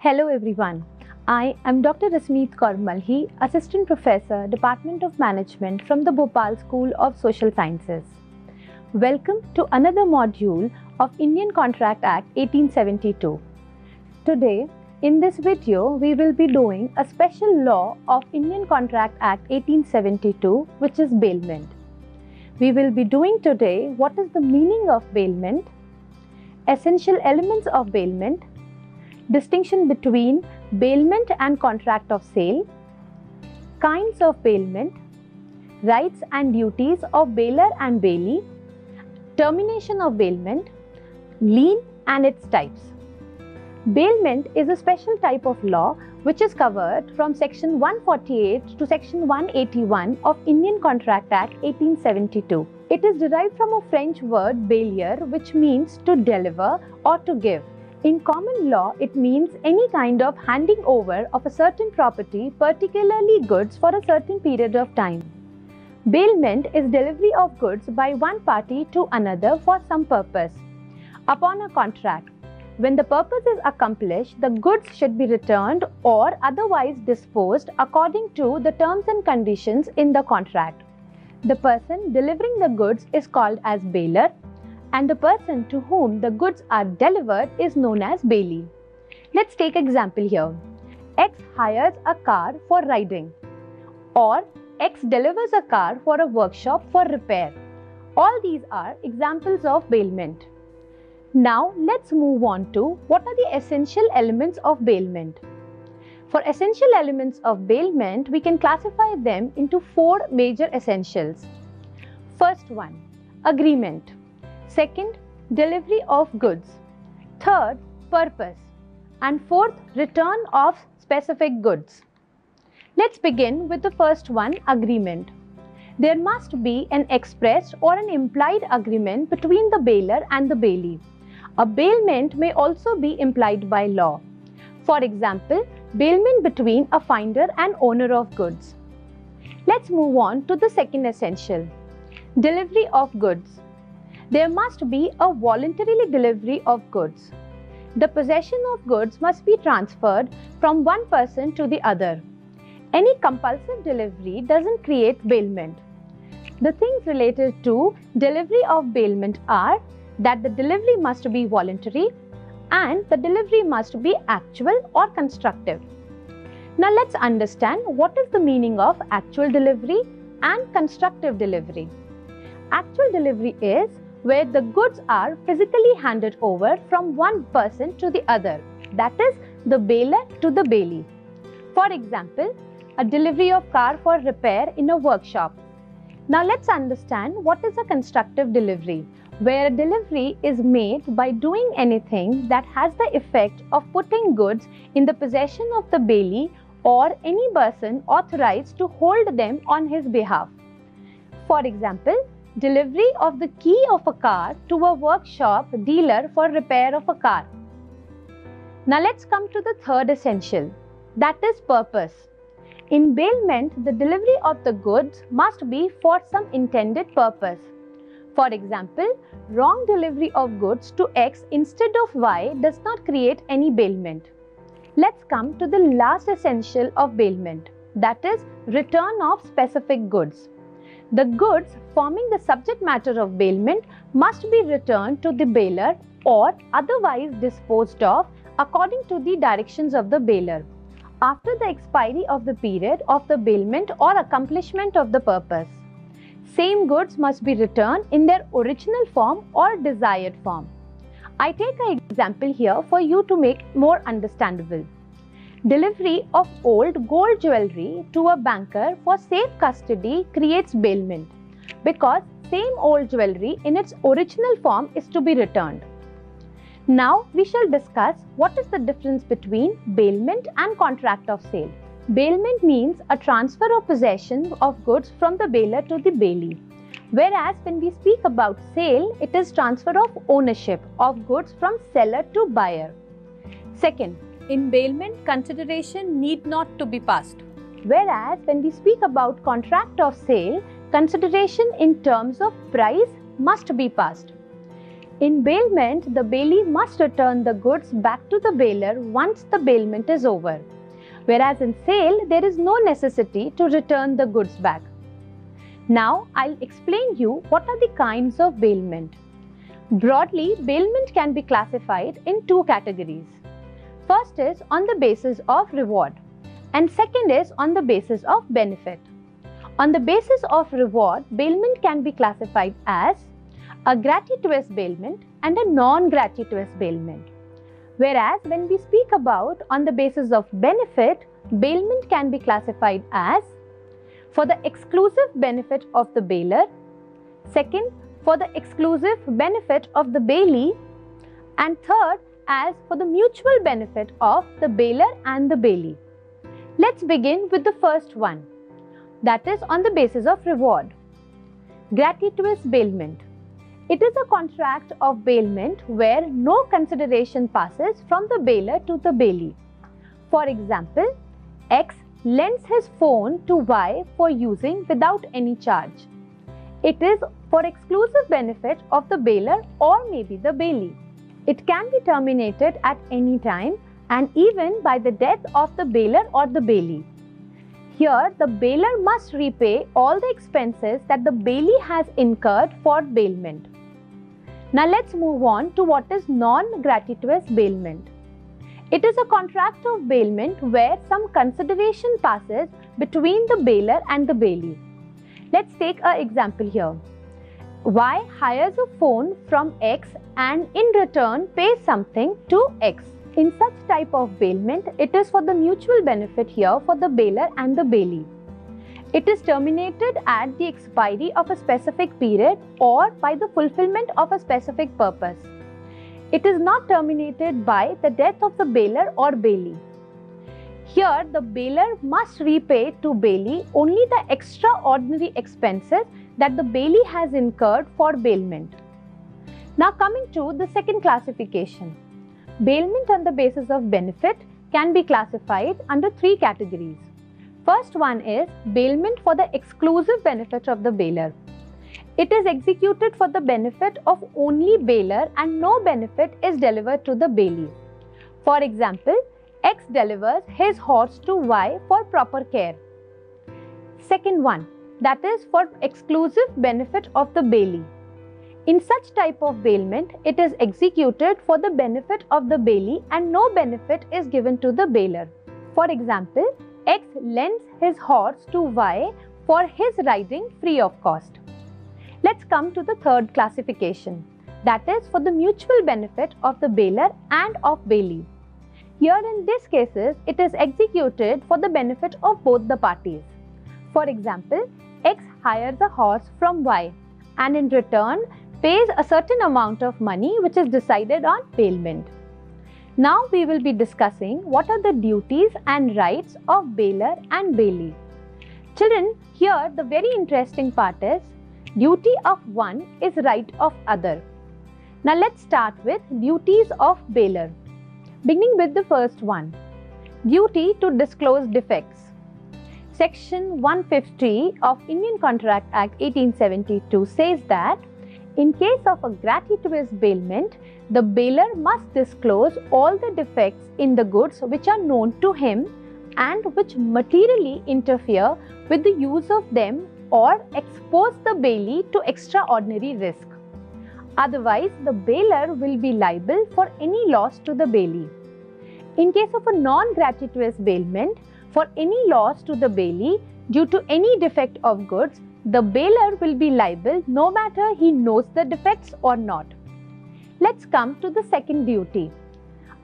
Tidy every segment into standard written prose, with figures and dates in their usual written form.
Hello everyone. I am Dr. Rasmeet Kaur Malhi, Assistant Professor, Department of Management from the Bhopal School of Social Sciences. Welcome to another module of Indian Contract Act 1872. Today, in this video, we will be doing a special law of Indian Contract Act 1872, which is bailment. We will be doing today what is the meaning of bailment, essential elements of bailment, distinction between bailment and contract of sale, kinds of bailment, rights and duties of bailer and bailee, termination of bailment, lien and its types. Bailment is a special type of law which is covered from section 148 to section 181 of Indian Contract Act 1872. It is derived from a French word baillier, which means to deliver or to give. In common law, it means any kind of handing over of a certain property, particularly goods, for a certain period of time. Bailment is delivery of goods by one party to another for some purpose. Upon a contract, when the purpose is accomplished, the goods should be returned or otherwise disposed according to the terms and conditions in the contract. The person delivering the goods is called as bailer, and the person to whom the goods are delivered is known as bailee. Let's take example here. X hires a car for riding, or X delivers a car for a workshop for repair. All these are examples of bailment. Now let's move on to what are the essential elements of bailment. For essential elements of bailment, we can classify them into four major essentials. First one, agreement. Second, delivery of goods. Third, purpose. And fourth, return of specific goods. Let's begin with the first one, agreement. There must be an expressed or an implied agreement between the bailer and the bailee. A bailment may also be implied by law. For example, bailment between a finder and owner of goods. Let's move on to the second essential, delivery of goods. There must be a voluntarily delivery of goods. The possession of goods must be transferred from one person to the other. Any compulsive delivery doesn't create bailment. The things related to delivery of bailment are that the delivery must be voluntary and the delivery must be actual or constructive. Now let's understand what is the meaning of actual delivery and constructive delivery. Actual delivery is where the goods are physically handed over from one person to the other, that is, the bailer to the bailee. For example, a delivery of car for repair in a workshop. Now let's understand what is a constructive delivery, where a delivery is made by doing anything that has the effect of putting goods in the possession of the bailee or any person authorized to hold them on his behalf. For example, delivery of the key of a car to a workshop dealer for repair of a car. Now let's come to the third essential, that is purpose. In bailment, the delivery of the goods must be for some intended purpose. For example, wrong delivery of goods to X instead of Y does not create any bailment. Let's come to the last essential of bailment, that is return of specific goods. The goods forming the subject matter of bailment must be returned to the bailer or otherwise disposed of according to the directions of the bailer after the expiry of the period of the bailment or accomplishment of the purpose. Same goods must be returned in their original form or desired form. I take an example here for you to make more understandable. Delivery of old gold jewelry to a banker for safe custody creates bailment because same old jewelry in its original form is to be returned. Now we shall discuss what is the difference between bailment and contract of sale. Bailment means a transfer of possession of goods from the bailer to the bailee, whereas when we speak about sale, it is transfer of ownership of goods from seller to buyer. Second, in bailment, consideration need not to be passed, whereas when we speak about contract of sale, consideration in terms of price must be passed. In bailment, the bailee must return the goods back to the bailer once the bailment is over, whereas in sale, there is no necessity to return the goods back. Now, I'll explain you what are the kinds of bailment. Broadly, bailment can be classified in two categories. First is on the basis of reward, and second is on the basis of benefit. On the basis of reward, bailment can be classified as a gratuitous bailment and a non-gratuitous bailment. Whereas when we speak about on the basis of benefit, bailment can be classified as for the exclusive benefit of the bailer, second, for the exclusive benefit of the bailee, and third, as for the mutual benefit of the bailer and the bailee. Let's begin with the first one, that is on the basis of reward. Gratuitous bailment. It is a contract of bailment where no consideration passes from the bailer to the bailee. For example, X lends his phone to Y for using without any charge. It is for exclusive benefit of the bailer or maybe the bailee. It can be terminated at any time and even by the death of the bailer or the bailee. Here, the bailer must repay all the expenses that the bailee has incurred for bailment. Now let's move on to what is non-gratuitous bailment. It is a contract of bailment where some consideration passes between the bailer and the bailee. Let's take an example here. Y hires a phone from X and in return pays something to X. In such type of bailment, it is for the mutual benefit here for the bailer and the bailee. It is terminated at the expiry of a specific period or by the fulfillment of a specific purpose. It is not terminated by the death of the bailer or bailee. Here, the bailer must repay to bailee only the extraordinary expenses that the bailee has incurred for bailment. Now coming to the second classification. Bailment on the basis of benefit can be classified under three categories. First one is bailment for the exclusive benefit of the bailer. It is executed for the benefit of only bailer and no benefit is delivered to the bailee. For example, X delivers his horse to Y for proper care. Second one, that is for exclusive benefit of the bailee. In such type of bailment, it is executed for the benefit of the bailee and no benefit is given to the bailer. For example, X lends his horse to Y for his riding free of cost. Let's come to the third classification, that is for the mutual benefit of the bailer and of bailee. Here in these cases, it is executed for the benefit of both the parties. For example, X hires a horse from Y and in return pays a certain amount of money which is decided on bailment. Now we will be discussing what are the duties and rights of bailer and bailee. Children, here the very interesting part is duty of one is right of other. Now let's start with duties of bailer. Beginning with the first one, duty to disclose defects. Section 150 of Indian Contract Act 1872 says that in case of a gratuitous bailment, the bailer must disclose all the defects in the goods which are known to him and which materially interfere with the use of them or expose the bailee to extraordinary risk. Otherwise, the bailer will be liable for any loss to the bailee. In case of a non-gratuitous bailment, for any loss to the bailee due to any defect of goods, the bailer will be liable no matter he knows the defects or not. Let's come to the second duty.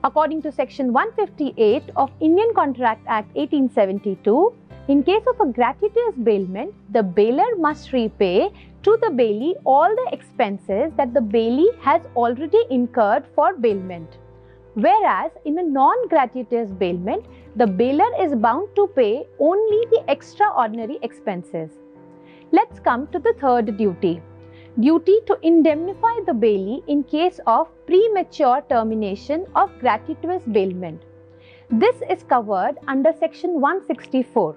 According to Section 158 of Indian Contract Act 1872, in case of a gratuitous bailment, the bailer must repay to the bailee all the expenses that the bailee has already incurred for bailment. Whereas in a non-gratuitous bailment, the bailer is bound to pay only the extraordinary expenses. Let's come to the third duty. Duty to indemnify the bailee in case of premature termination of gratuitous bailment. This is covered under Section 164.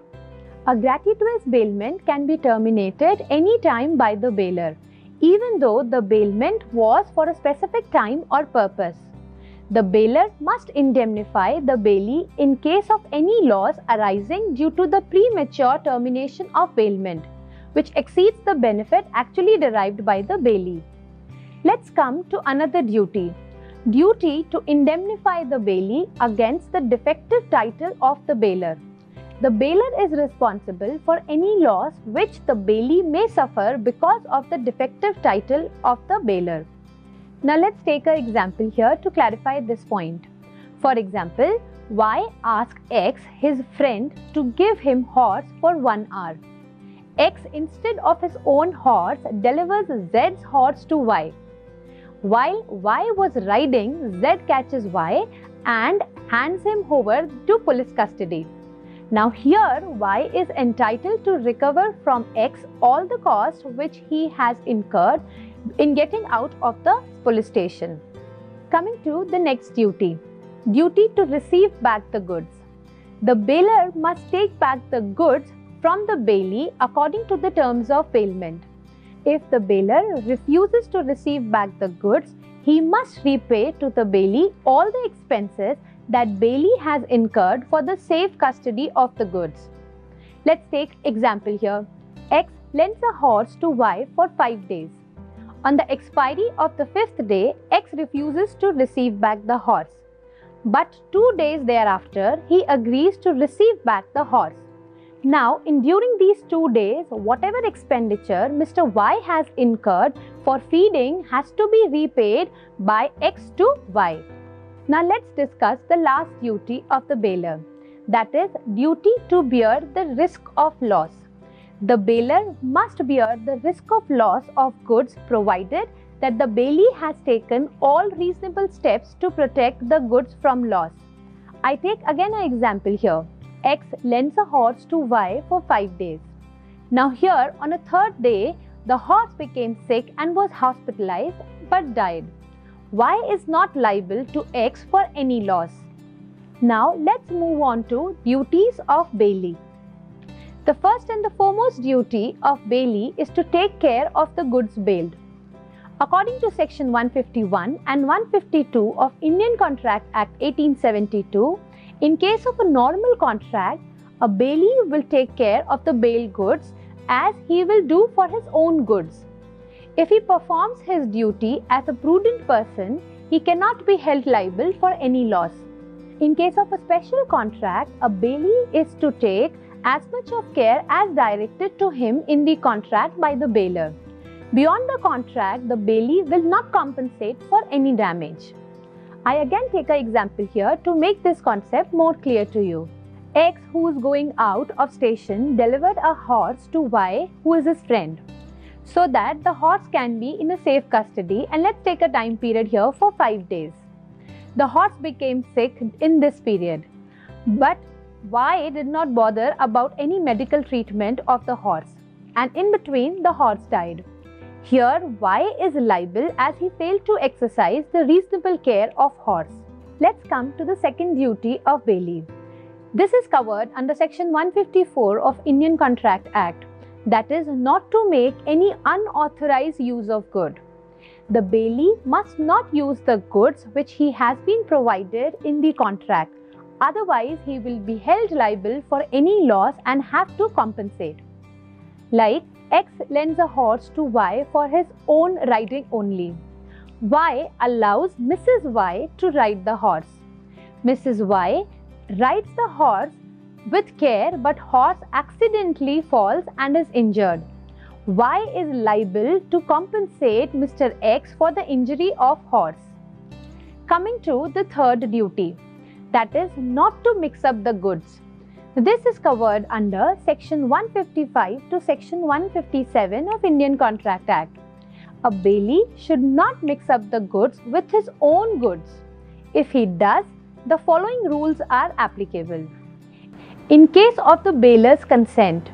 A gratuitous bailment can be terminated any time by the bailer, even though the bailment was for a specific time or purpose. The bailer must indemnify the bailee in case of any loss arising due to the premature termination of bailment, which exceeds the benefit actually derived by the bailee. Let's come to another duty. Duty to indemnify the bailee against the defective title of the bailer. The bailer is responsible for any loss which the bailee may suffer because of the defective title of the bailer. Now let's take an example here to clarify this point. For example, Y asks X, his friend, to give him horse for 1 hour. X, instead of his own horse, delivers Z's horse to Y. While Y was riding, Z catches Y and hands him over to police custody. Now here, Y is entitled to recover from X all the costs which he has incurred in getting out of the police station. Coming to the next duty. Duty to receive back the goods. The bailer must take back the goods from the bailee according to the terms of bailment. If the bailer refuses to receive back the goods, he must repay to the bailee all the expenses that bailee has incurred for the safe custody of the goods. Let's take example here. X lends a horse to Y for 5 days. On the expiry of the 5th day, X refuses to receive back the horse. But 2 days thereafter, he agrees to receive back the horse. Now, during these 2 days, whatever expenditure Mr. Y has incurred for feeding has to be repaid by X to Y. Now, let's discuss the last duty of the bailer, that is, duty to bear the risk of loss. The bailer must bear the risk of loss of goods provided that the bailee has taken all reasonable steps to protect the goods from loss. I take again an example here. X lends a horse to Y for 5 days. Now here, on a 3rd day, the horse became sick and was hospitalized but died. Y is not liable to X for any loss. Now let's move on to duties of bailee. The first and the foremost duty of bailee is to take care of the goods bailed. According to Section 151 and 152 of Indian Contract Act 1872, in case of a normal contract, a bailee will take care of the bailed goods as he will do for his own goods. If he performs his duty as a prudent person, he cannot be held liable for any loss. In case of a special contract, a bailee is to take as much of care as directed to him in the contract by the bailer. Beyond the contract, the bailee will not compensate for any damage. I again take an example here to make this concept more clear to you. X, who is going out of station, delivered a horse to Y, who is his friend, so that the horse can be in a safe custody, and let's take a time period here for 5 days. The horse became sick in this period, but Y did not bother about any medical treatment of the horse, and in between the horse died. Here, Y is liable as he failed to exercise the reasonable care of horse. Let's come to the second duty of bailee. This is covered under Section 154 of Indian Contract Act, that is, not to make any unauthorized use of good. The bailee must not use the goods which he has been provided in the contract. Otherwise, he will be held liable for any loss and have to compensate. Like, X lends a horse to Y for his own riding only. Y allows Mrs. Y to ride the horse. Mrs. Y rides the horse with care, but horse accidentally falls and is injured. Y is liable to compensate Mr. X for the injury of horse. Coming to the third duty, that is, not to mix up the goods. This is covered under Section 155 to Section 157 of Indian Contract Act. A bailee should not mix up the goods with his own goods. If he does, the following rules are applicable. In case of the bailer's consent,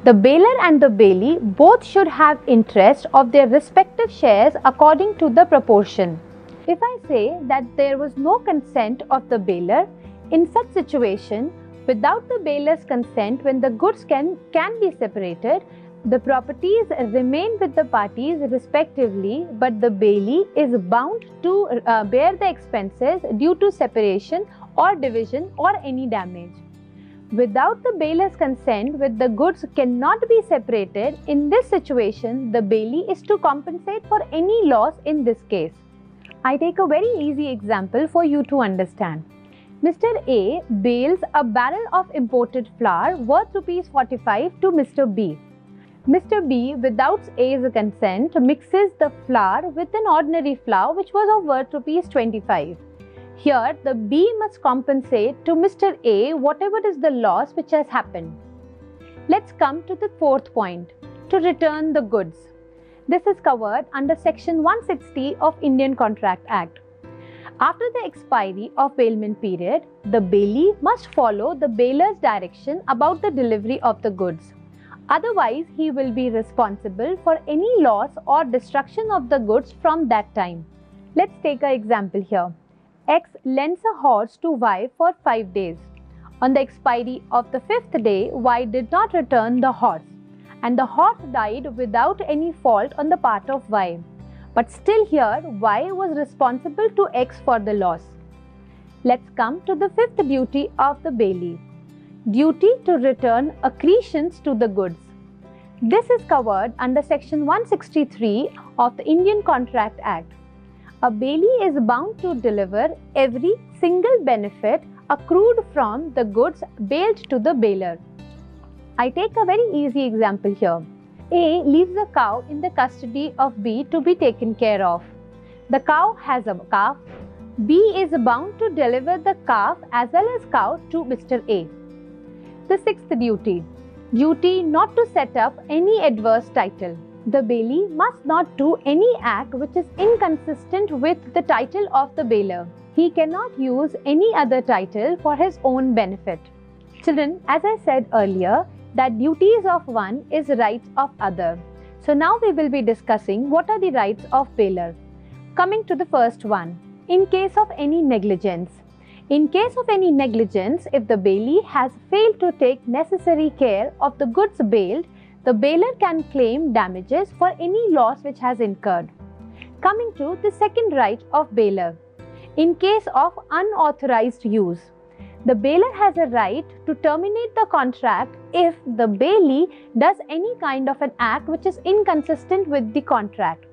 the bailer and the bailee both should have interest of their respective shares according to the proportion. If I say that there was no consent of the bailer, in such situation, without the bailer's consent, when the goods can be separated, The properties remain with the parties respectively, but the bailee is bound to bear the expenses due to separation or division or any damage. Without the bailor's consent, the goods cannot be separated. In this situation, the bailee is to compensate for any loss in this case. I take a very easy example for you to understand. Mr. A bails a barrel of imported flour worth ₹45 to Mr. B. Mr. B, without A's consent, mixes the flour with an ordinary flour which was of worth ₹25. Here, the B must compensate to Mr. A whatever is the loss which has happened. Let's come to the fourth point, to return the goods. This is covered under Section 160 of Indian Contract Act. After the expiry of bailment period, the bailee must follow the bailor's direction about the delivery of the goods. Otherwise, he will be responsible for any loss or destruction of the goods from that time. Let's take an example here. X lends a horse to Y for 5 days. On the expiry of the 5th day, Y did not return the horse, and the horse died without any fault on the part of Y. But still here, Y was responsible to X for the loss. Let's come to the fifth duty of the bailee. Duty to return accretions to the goods. This is covered under Section 163 of the Indian Contract Act. A bailee is bound to deliver every single benefit accrued from the goods bailed to the bailor. I take a very easy example here. A leaves a cow in the custody of B to be taken care of. The cow has a calf. B is bound to deliver the calf as well as cow to Mr. A. The sixth duty. Duty not to set up any adverse title. The bailee must not do any act which is inconsistent with the title of the bailor. He cannot use any other title for his own benefit. Children, as I said earlier, that duties of one is rights of other. So now we will be discussing what are the rights of bailor. Coming to the first one, in case of any negligence. In case of any negligence, if the bailee has failed to take necessary care of the goods bailed, the bailor can claim damages for any loss which has incurred. Coming to the second right of bailor. In case of unauthorized use, the bailor has a right to terminate the contract if the bailee does any kind of an act which is inconsistent with the contract.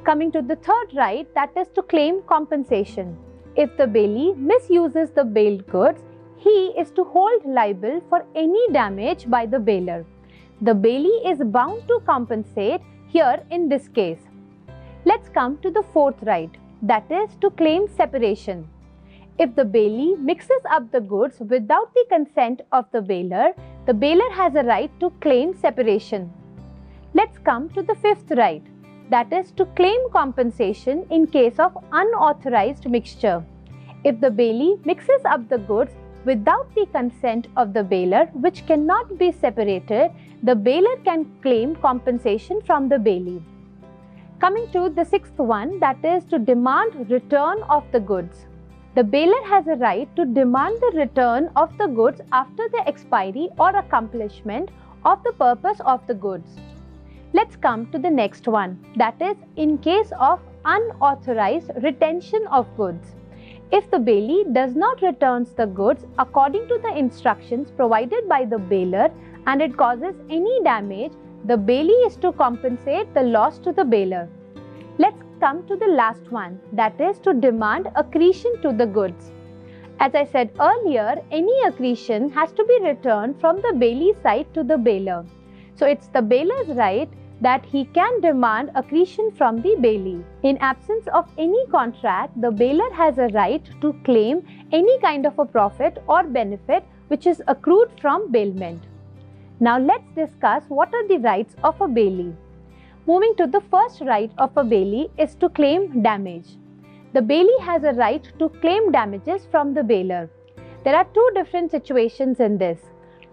Coming to the third right, that is to claim compensation. If the bailee misuses the bailed goods, he is to hold liable for any damage by the bailor. The bailee is bound to compensate here in this case. Let's come to the fourth right, that is to claim separation. If the bailee mixes up the goods without the consent of the bailor has a right to claim separation. Let's come to the fifth right, that is to claim compensation in case of unauthorized mixture. If the bailee mixes up the goods without the consent of the bailor, which cannot be separated, the bailor can claim compensation from the bailee. Coming to the sixth one, that is to demand return of the goods. The bailor has a right to demand the return of the goods after the expiry or accomplishment of the purpose of the goods. Let's come to the next one, that is in case of unauthorized retention of goods. If the bailee does not return the goods according to the instructions provided by the bailor and it causes any damage, the bailee is to compensate the loss to the bailor. Let's come to the last one, that is to demand accretion to the goods. As I said earlier, any accretion has to be returned from the bailee side to the bailor. So it's the bailor's right that he can demand accretion from the bailee. In absence of any contract, the bailor has a right to claim any kind of a profit or benefit which is accrued from bailment. Now let's discuss what are the rights of a bailee. Moving to the first right of a bailee is to claim damage. The bailee has a right to claim damages from the bailor. There are two different situations in this.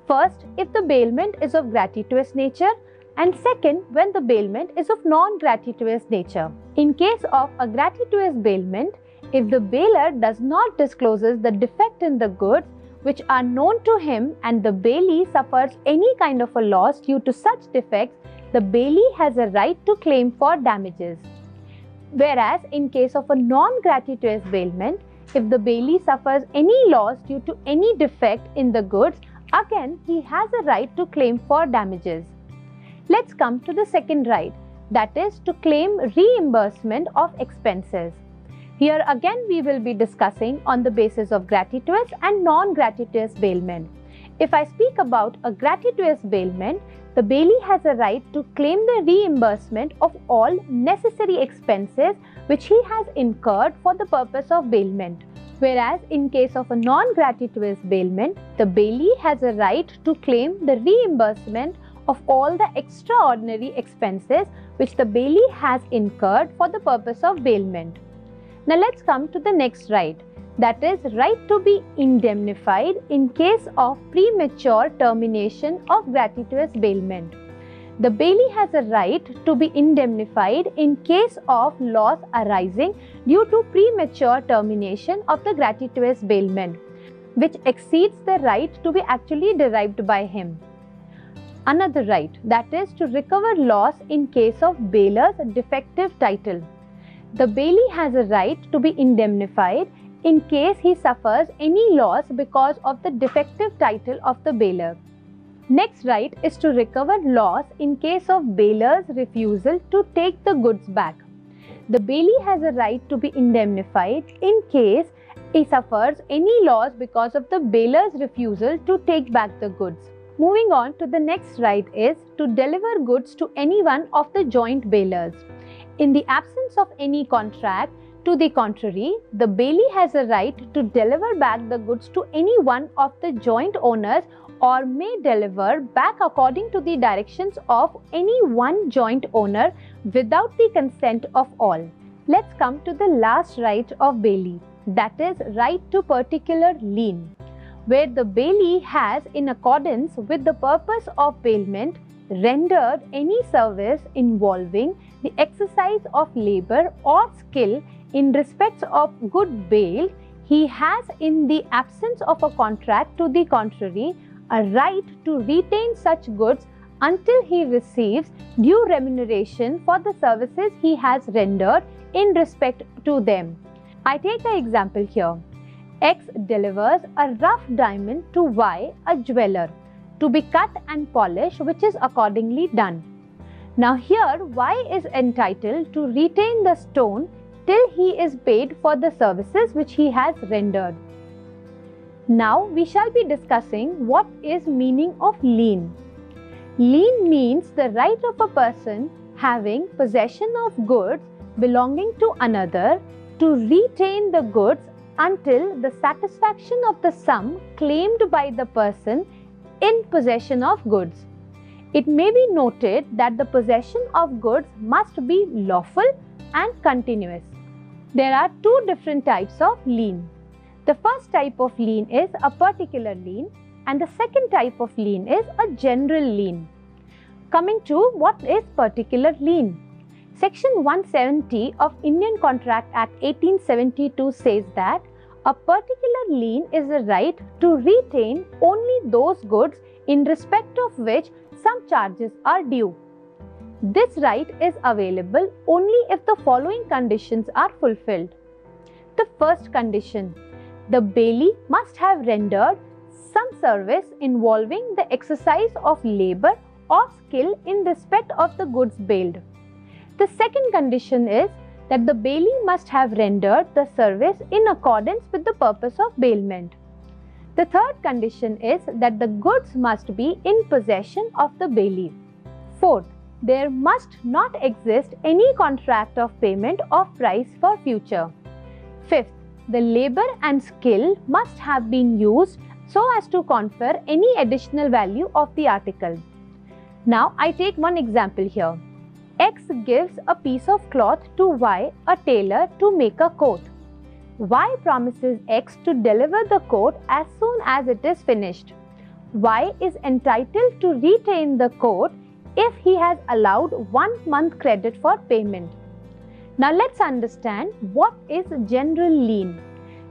First, if the bailment is of gratuitous nature, and second, when the bailment is of non-gratuitous nature. In case of a gratuitous bailment, if the bailor does not disclose the defect in the goods which are known to him and the bailee suffers any kind of a loss due to such defects, the bailee has a right to claim for damages. Whereas in case of a non-gratuitous bailment, if the bailee suffers any loss due to any defect in the goods, again he has a right to claim for damages. Let's come to the second right, that is to claim reimbursement of expenses. Here again we will be discussing on the basis of gratuitous and non-gratuitous bailment. If I speak about a gratuitous bailment, the bailee has a right to claim the reimbursement of all necessary expenses which he has incurred for the purpose of bailment. Whereas in case of a non-gratuitous bailment, the bailee has a right to claim the reimbursement of all the extraordinary expenses which the bailee has incurred for the purpose of bailment. Now let's come to the next right, that is right to be indemnified in case of premature termination of gratuitous bailment. The bailee has a right to be indemnified in case of loss arising due to premature termination of the gratuitous bailment, which exceeds the right to be actually derived by him. Another right, that is to recover loss in case of bailor's defective title. The bailee has a right to be indemnified in case he suffers any loss because of the defective title of the bailor. Next right is to recover loss in case of bailor's refusal to take the goods back. The bailee has a right to be indemnified in case he suffers any loss because of the bailor's refusal to take back the goods. Moving on to the next right is to deliver goods to any one of the joint bailors. In the absence of any contract to the contrary, the bailee has a right to deliver back the goods to any one of the joint owners or may deliver back according to the directions of any one joint owner without the consent of all. Let's come to the last right of bailee, that is right to particular lien, where the bailee has, in accordance with the purpose of bailment, rendered any service involving the exercise of labor or skill in respect of good bail. He has, in the absence of a contract to the contrary, a right to retain such goods until he receives due remuneration for the services he has rendered in respect to them. I take an example here. X delivers a rough diamond to Y, a jeweler, to be cut and polished, which is accordingly done. Now here Y is entitled to retain the stone till he is paid for the services which he has rendered. Now we shall be discussing what is meaning of lien. Lien means the right of a person having possession of goods belonging to another to retain the goods until the satisfaction of the sum claimed by the person in possession of goods. It may be noted that the possession of goods must be lawful and continuous. There are two different types of lien. The first type of lien is a particular lien and the second type of lien is a general lien. Coming to what is particular lien. Section 170 of Indian Contract Act 1872 says that a particular lien is a right to retain only those goods in respect of which some charges are due. This right is available only if the following conditions are fulfilled. The first condition, the bailee must have rendered some service involving the exercise of labor or skill in respect of the goods bailed. The second condition is that the bailee must have rendered the service in accordance with the purpose of bailment. The third condition is that the goods must be in possession of the bailee. Fourth, there must not exist any contract of payment of price for future. Fifth, the labor and skill must have been used so as to confer any additional value of the article. Now I take one example here. X gives a piece of cloth to Y, a tailor, to make a coat. Y promises X to deliver the coat as soon as it is finished. Y is entitled to retain the coat if he has allowed 1 month credit for payment. Now let's understand what is general lien.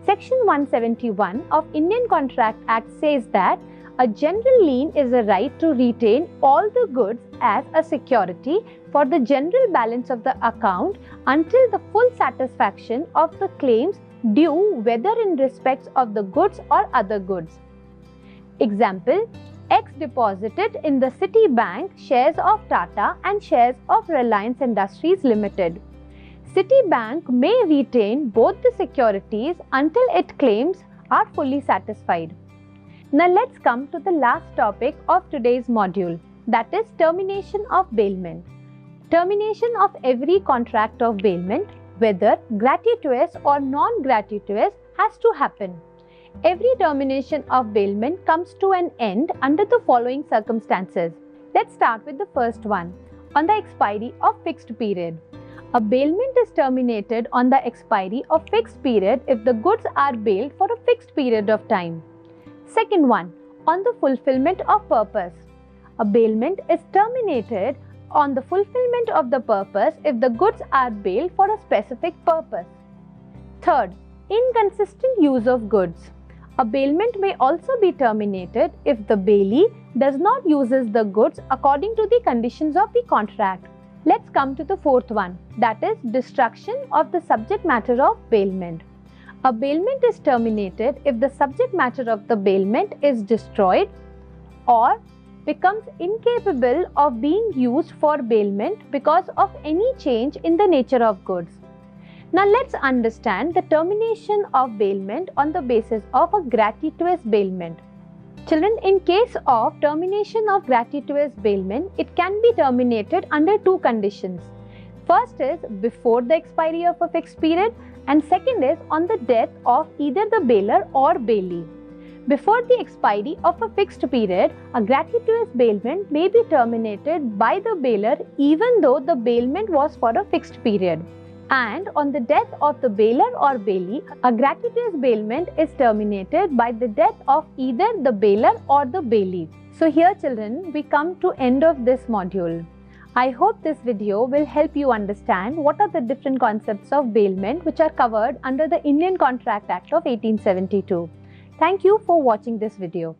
Section 171 of Indian Contract Act says that a general lien is a right to retain all the goods as a security for the general balance of the account until the full satisfaction of the claims due, whether in respect of the goods or other goods. Example: X deposited in the Citibank shares of Tata and shares of Reliance Industries Limited. Citibank may retain both the securities until its claims are fully satisfied. Now let's come to the last topic of today's module, that is termination of bailment. Termination of every contract of bailment, whether gratuitous or non-gratuitous, has to happen. Every termination of bailment comes to an end under the following circumstances. Let's start with the first one, on the expiry of fixed period. A bailment is terminated on the expiry of fixed period if the goods are bailed for a fixed period of time. Second one, on the fulfillment of purpose. A bailment is terminated on the fulfillment of the purpose if the goods are bailed for a specific purpose. Third, inconsistent use of goods. A bailment may also be terminated if the bailee does not use the goods according to the conditions of the contract. Let's come to the fourth one, that is destruction of the subject matter of bailment. A bailment is terminated if the subject matter of the bailment is destroyed or becomes incapable of being used for bailment because of any change in the nature of goods. Now let's understand the termination of bailment on the basis of a gratuitous bailment. Children, in case of termination of gratuitous bailment, it can be terminated under two conditions. First is before the expiry of a fixed period, and second is on the death of either the bailer or bailee. Before the expiry of a fixed period, a gratuitous bailment may be terminated by the bailer even though the bailment was for a fixed period. And on the death of the bailer or bailee, a gratuitous bailment is terminated by the death of either the bailer or the bailee. So here children, we come to end of this module. I hope this video will help you understand what are the different concepts of bailment which are covered under the Indian Contract Act of 1872. Thank you for watching this video.